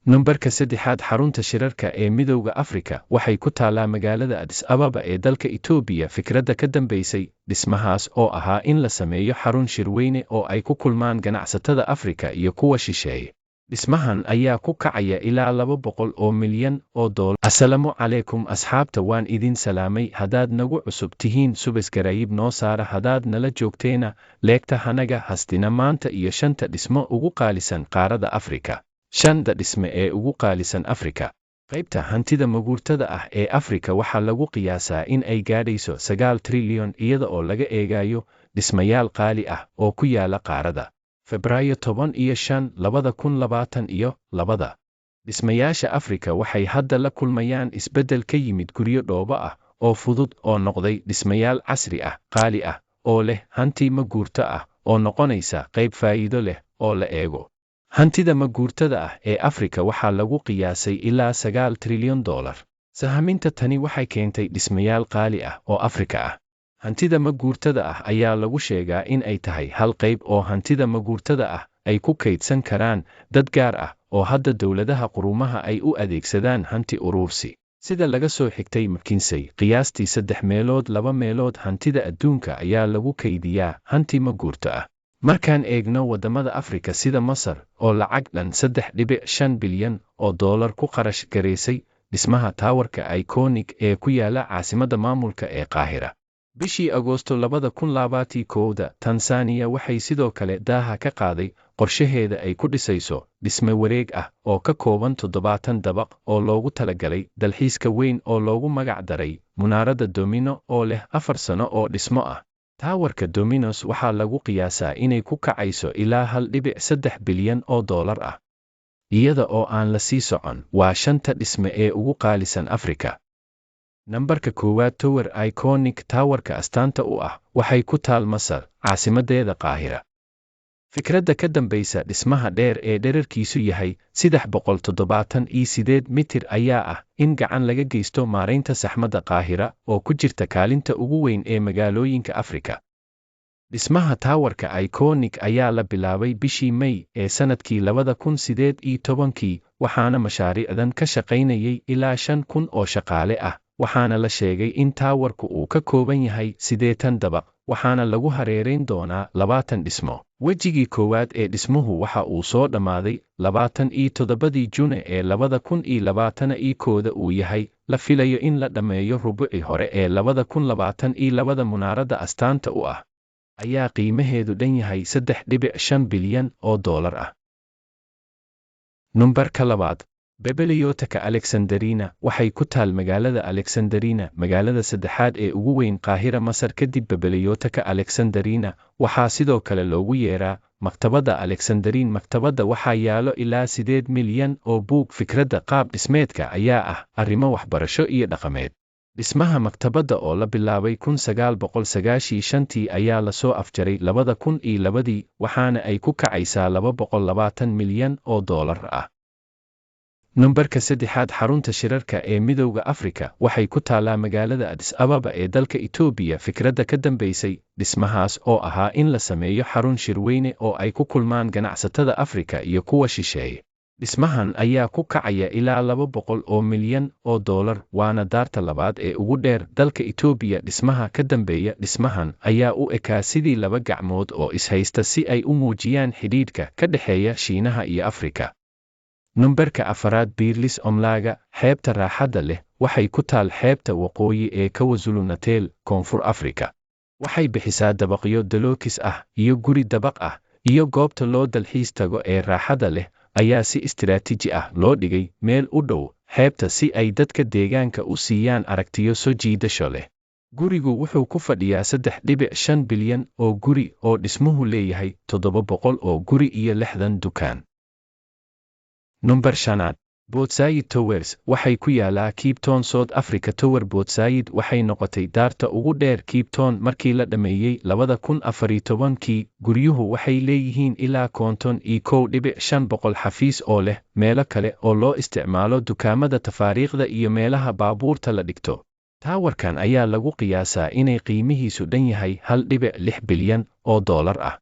Numbarka saddexaad xarunta shirarka ee Midowga Afrika waxay ku taalaa magaalada Addis Ababa ee dalka Itoobiya. Fikradda ka dambeysay dhismahaas oo ahaa in la sameeyo xarun shirweyne oo ay ku kulmaan ganacsatada Afrika iyo kuwa shisheeye. Dhismahan ayaa ku kacaya ilaa 200 oo milyan oo dollar. Assalaamu calaykum asxaabta, waan idin salaamay. Haddaad nagu cusub tihiin subscribe noo saara. Haddaad nala joogteena leegta hanaga hastina maanta iyo 5 dhismo ugu qaalisan qaaradda Afrika. 5 dhisme ee ugu qaalisan Afrika. Qaybta hantida maguurtada ah ee Afrika waxaa lagu qiyaasaa in ay gaadhayso 9 trilyan iyada oo laga eegayo dhismayaal qaali ah oo ku yaala qaaradda. Febraayo 15, 2022. Dhismayaasha Afrika waxay hadda la kulmayaan isbeddel ka yimid guryo dhoobo ah oo fudud oo noqday dhismayaal casri ah, qaali ah, oo leh hanti maguurto ah oo noqonaysa qayb faa'iido leh oo la eego. Hantida maguurtada ah ee Afrika waxaa lagu qiyaasay ilaa 9 trilyan dollar. Sahaminta tani waxay keentay dhismayaal qaali ah oo Afrika ah. Hantida maguurtada ah ayaa lagu sheegaa in ay tahay hal qayb oo hantida maguurtada ah ay ku kaydsan karaan dad gaar ah oo hadda dowladaha quruumaha ay u adeegsadaan hanti urursi. Sida laga soo xigtay McKinsey, qiyaastii 3 meelood 2 meelood hantida adduunka ayaa lagu kaydiyaa hanti maguurto ah. Markaan eegno wadamada Afrika sida Masar oo lacag dhan 3.5 bilyan oo dollar ku qarash gareysay dhismaha taawarka iconic ee ku yaala caasimadda maamulka ee Qaahira. Bishii Agoosto 2021, Tansaaniya waxay sidoo kale daaha ka qaaday qorshaheeda ay ku dhisayso dhisme wareeg ah oo ka kooban 70 dabaq oo loogu talagalay dalxiiska weyn oo loogu magac daray Munaaradda Domino oo leh 4 sano oo dhismo ah. Taawarka Dominos waxaa lagu qiyaasaa inay ku kacayso ilaa 1.3 bilyan oo dollar ah. Iyada oo aan la sii socon, waa 5 dhisme ee ugu qaalisan Afrika. Nambarka 1, Tower Iconic. Taawarka astaanta u ah waxay ku taal Masar, caasimadeeda Qaahira. Fikradda ka dambaysa dhismaha dheer ee dhererkiisu yahay 378 mitir ayaa ah in gacan laga geysto maaraynta saxmadda Qaahira oo ku jirta kaalinta ugu weyn ee magaalooyinka Afrika. Dhismaha taawarka Iconic ayaa la bilaabay bishii May ee sanadkii 2018 waxaana mashaariicdan ka shaqaynayay ilaa 5,000 oo shaqaale ah. Waxaana la sheegay in taawarku uu ka kooban yahay 80 dabaq, waxaana lagu hareerayn doonaa 20 dhismo. Wejigii koowaad ee dhismuhu waxa uu soo dhammaaday 27 Juune ee 2021 uu yahay la filayo in la dhammeeyo rubuci hore ee 2022. Munaaradda astaanta u ah ayaa qiimaheedu dhan yahay 3.5 bilyan oo dollar ah. Numbarka 2, Biblioteka Alexandrina waxay ku taal magaalada Alexandrina, magaalada saddexaad ee ugu weyn Qaahira, Masar kadib Biblioteka Alexandrina. Waxaa sidoo kale loogu yeeraa Maktabadda Alexandrine. Maktabadda waxaa yaalo ilaa 8 milyan oo buug. Fikradda qaab dhismeedka ayaa ah arrimo waxbarasho iyo dhaqameed. Dhismaha maktabadda oo la bilaabay 1995 ayaa la soo afjaray 2002, waxaana ay ku kacaysaa 220 milyan oo dollar ah. Numbarka 3, xarunta shirarka ee Midowga Afrika waxay ku taalaa magaalada Addis Ababa ee dalka Itoobiya. Fikradda ka dambeysay dhismahaas oo ahaa in la sameeyo xarun shirweyne oo ay ku kulmaan ganacsatada Afrika iyo kuwa shisheeye. Dhismahan ayaa ku kacaya ilaa 200 oo milyan oo dollar, waana daarta labaad ee ugu dheer dalka Itoobiya. Dhismaha ka dambeeya dhismahan ayaa u ekaa sidii 2 gacmood oo ishaysta si ay u muujiyaan xidhiidhka ka dhexeeya Shiinaha iyo Afrika. Numbarka 4, Beerlis Omlaga. Xeebta raaxada leh waxay ku taal xeebta waqooyi ee KwaZulu-Natal, Koonfur Afrika. Waxay bixisaa dabaqyo dalookis ah iyo guri dabaq ah, iyo goobta loo dalxiis tago ee raaxada leh ayaa si istiraatiiji ah loo dhigay meel u dhow xeebta si ay dadka deegaanka u siiyaan aragtiyo soo jiidasho leh. Gurigu wuxuu ku fadhiyaa 3.5 bilyan oo guri oo dhismuhu leeyahay 700 oo guri iyo 60 dukaan. Number 5, Botside Towers waxay ku yaalaa Cape Town, South Africa. Tower Botside waxay noqotay daarta ugu dheer Cape Town markii la dhameeyay 2014. Guryuhu waxay leeyihiin ilaa 51.5 xafiis oo leh meelo kale oo loo isticmaalo dukaamada, tafaariiqda iyo meelaha baabuurta la dhigto. Taawarkan ayaa lagu qiyaasaa inay qiimihiisu dhan yahay 1.6 bilyan oo dollar ah.